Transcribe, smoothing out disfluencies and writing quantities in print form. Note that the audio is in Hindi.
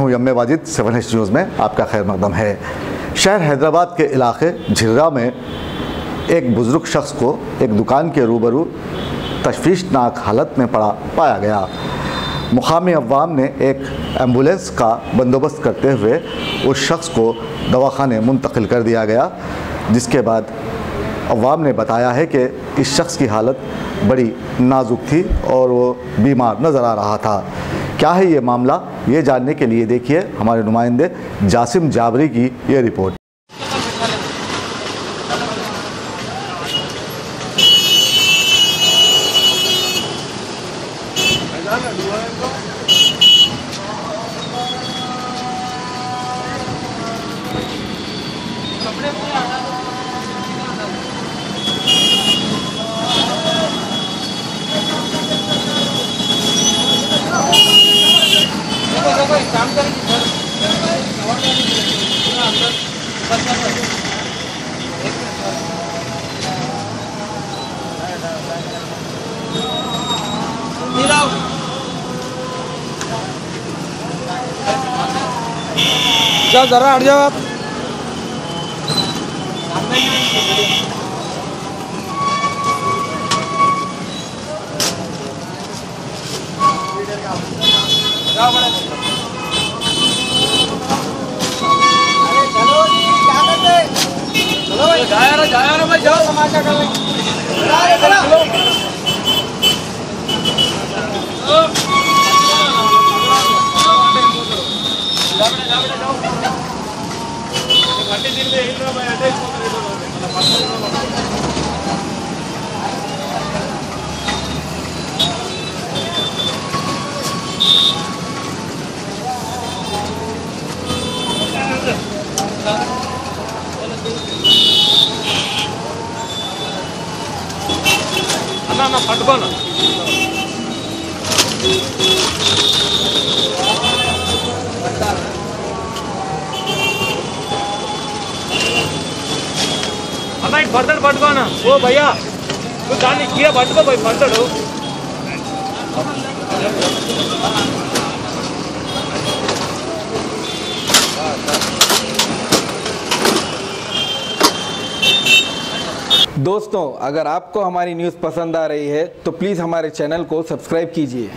हूं यम्मे वाजिद, 7 News न्यूज़ में आपका खैर मकदम है। शहर हैदराबाद के इलाके झिर्रा में एक बुज़ुर्ग शख्स को एक दुकान के रूबरू तशवीशनाक हालत में पड़ा पाया गया। मुकामी अवाम ने एक एम्बुलेंस का बंदोबस्त करते हुए उस शख्स को दवाखाने मुंतकिल कर दिया गया, जिसके बाद अवाम ने बताया है कि इस शख्स की हालत बड़ी नाजुक थी और वो बीमार नज़र आ रहा था। क्या है ये मामला, ये जानने के लिए देखिए हमारे नुमाइंदे जासिम जाबरी की ये रिपोर्ट। काम करेंगे सर, जरा हट जाओ आप। जाया भाई, जाओ तमाशा कर लेंगे। ना पटको ना अम्मा एक बर्तन पटको ना। ओ भैया तू दानी किया पटको भाई, पटको दोस्तों, अगर आपको हमारी न्यूज़ पसंद आ रही है तो प्लीज़ हमारे चैनल को सब्सक्राइब कीजिए।